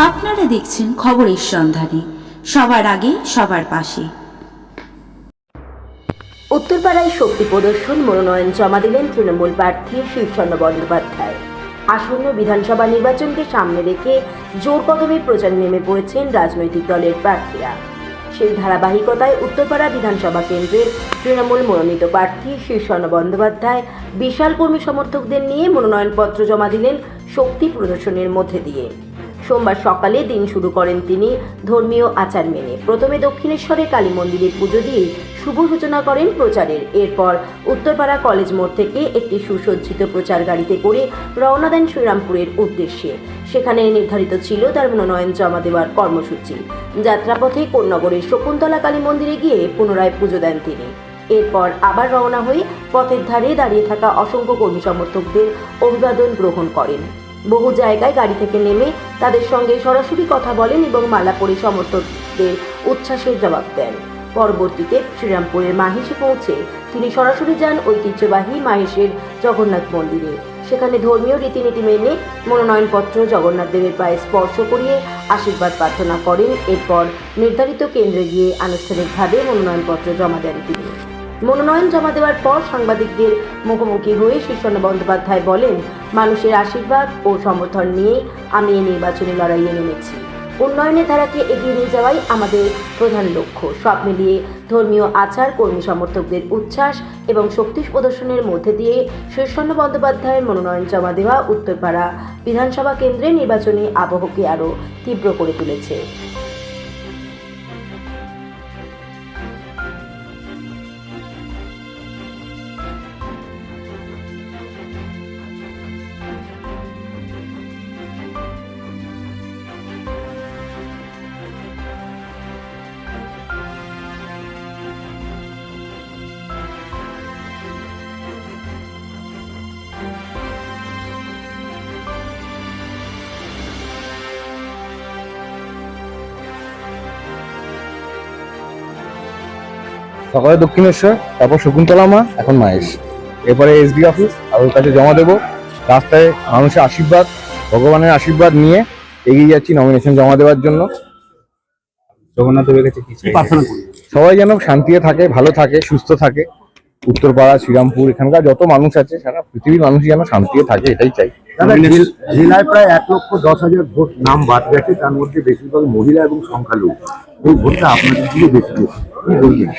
আপনারা দেখছেন খবরের সন্ধানে, সবার আগে সবার পাশে। উত্তরপাড়ায় শক্তি প্রদর্শন মনোনয়ন জমা দিলেন তৃণমূল প্রার্থী শীর্ষেন্দু বন্দ্যোপাধ্যায়। আসন্ন বিধানসভা নির্বাচনকে সামনে রেখে জোর কদমে প্রচারে নেমে পড়েছেন রাজনৈতিক দলের প্রার্থীরা। সেই ধারাবাহিকতায় উত্তরপাড়া বিধানসভা কেন্দ্রের তৃণমূল মনোনীত প্রার্থী শীর্ষেন্দু বন্দ্যোপাধ্যায় বিশাল কর্মী সমর্থকদের নিয়ে মনোনয়নপত্র জমা দিলেন শক্তি প্রদর্শনের মধ্যে দিয়ে। সোমবার সকালে দিন শুরু করেন তিনি ধর্মীয় আচার মেনে। প্রথমে দক্ষিণেশ্বরে কালী মন্দিরে পুজো দিয়ে শুভ সূচনা করেন প্রচারের। এরপর উত্তরপাড়া কলেজ মোড় থেকে একটি সুসজ্জিত প্রচার গাড়িতে করে রওনা দেন শ্রীরামপুরের উদ্দেশ্যে। সেখানে নির্ধারিত ছিল তার মনোনয়ন জমা দেওয়ার কর্মসূচি। যাত্রাপথে কোন্নগরের শকুন্তলা কালী মন্দিরে গিয়ে পুনরায় পুজো দেন তিনি। এরপর আবার রওনা হয়ে পথের ধারে দাঁড়িয়ে থাকা অসংখ্য কর্মী সমর্থকদের অভিবাদন গ্রহণ করেন। বহু জায়গায় গাড়ি থেকে নেমে তাদের সঙ্গে সরাসরি কথা বলেন এবং মালা পরে সমর্থকদের উচ্ছ্বাসের জবাব দেন। পরবর্তীতে শ্রীরামপুরের মাহেশে পৌঁছে তিনি সরাসরি যান ঐতিহ্যবাহী মাহেশের জগন্নাথ মন্দিরে। সেখানে ধর্মীয় রীতিনীতি মেনে মনোনয়নপত্র জগন্নাথ দেবের পায়ে স্পর্শ করিয়ে আশীর্বাদ প্রার্থনা করেন। এরপর নির্ধারিত কেন্দ্রে গিয়ে আনুষ্ঠানিকভাবে মনোনয়নপত্র জমা দেন তিনি। মনোনয়ন জমা দেওয়ার পর সাংবাদিকদের মুখোমুখি হয়ে শীর্ষেন্দু বন্দ্যোপাধ্যায় বলেন, মানুষের আশীর্বাদ ও সমর্থন নিয়ে আমি এই নির্বাচনী লড়াইয়ে নেমেছি। উন্নয়নের ধারাকে এগিয়ে নিয়ে যাওয়াই আমাদের প্রধান লক্ষ্য। সব মিলিয়ে ধর্মীয় আচার, কর্মী সমর্থকদের উচ্ছ্বাস এবং শক্তি প্রদর্শনের মধ্যে দিয়ে শীর্ষেন্দু বন্দ্যোপাধ্যায়ের মনোনয়ন জমা দেওয়া উত্তরপাড়া বিধানসভা কেন্দ্রে নির্বাচনী আবহকে আরও তীব্র করে তুলেছে। সকালে দক্ষিণেশ্বর, তারপর শকুন্তলা মা, এখন মাহেশ। এরপরে এসডি অফিস আর কাছে জমা দেবো। রাস্তায় মানুষের আশীর্বাদ, ভগবানের আশীর্বাদ নিয়ে এগিয়ে যাচ্ছি নমিনেশন জমা দেওয়ার জন্য। জগন্নাথ দেবের কাছে কি প্রার্থনা করি? সবাই যেন শান্তিতে থাকে, ভালো থাকে, সুস্থ থাকে। উত্তরপাড়া, শ্রীরামপুর, এখানকার যত মানুষ আছে, সারা পৃথিবীর মানুষ যেন শান্তিতে থাকে, এটাই চাই। জেলায় প্রায় 1,10,000 ভোট নাম বাদ গেছে, তার মধ্যে বেশিরভাগ মহিলা এবং সংখ্যালঘু। এই ভোটটা আপনাদের দিকে বেশি কি বলবেন?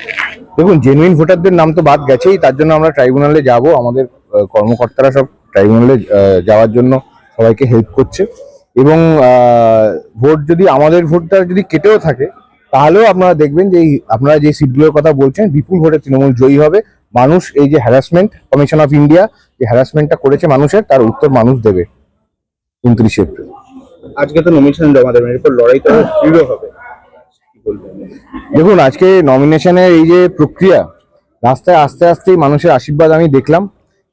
দেখুন, জেনুইন ভোটারদের নাম তো বাদ গেছেই, তার জন্য আমরা ট্রাইব্যুনালে যাব। আমাদের কর্মকর্তারা সব ট্রাইব্যুনালে যাওয়ার জন্য সবাইকে হেল্প করছে। এবং ভোট যদি আমাদের ভোটটা যদি কেটেও থাকে, তাহলেও আপনারা দেখবেন যে আপনারা যে সিটগুলোর কথা বলছেন, বিপুল ভোটে তৃণমূল জয়ী হবে। মানুষ এই যে হ্যারাসমেন্ট, কমিশন অফ ইন্ডিয়া যে হ্যারাসমেন্টটা করেছে মানুষের, তার উত্তর মানুষ দেবে 29 এপ্রিল। আজকে তো নমিনেশন জমা দেবেন, এরপর লড়াইটা দৃঢ় হবে, কি বলবেন? দেখুন, আজকে নমিনেশনের এই যে প্রক্রিয়া, রাস্তায় আস্তে আস্তেই মানুষের আশীর্বাদ আমি দেখলাম।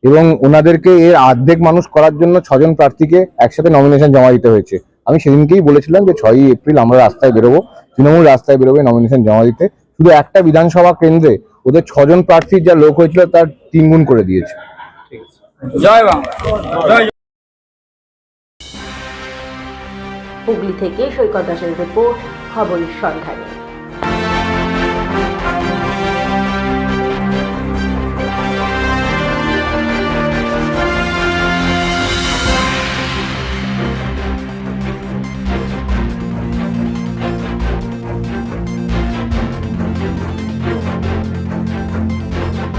এবং ওনাদেরকে এর অর্ধেক মানুষ করার জন্য 6 জন প্রার্থীকে একসাথে নমিনেশন জমা দিতে হয়েছে। আমি সেদিনকেই বলেছিলাম যে 6ই এপ্রিল আমরা রাস্তায় বেরোবো, তৃণমূল রাস্তায় বেরোবে নমিনেশন জমা দিতে। শুধু একটা বিধানসভা কেন্দ্রে ওদের 6 জন প্রার্থীর যা লোক হয়েছিল তার 3 গুণ করে দিয়েছে। জয় বাংলা, জয়। হুগলি থেকে সৈকত দাসের রিপোর্ট, খবরের সন্ধানে।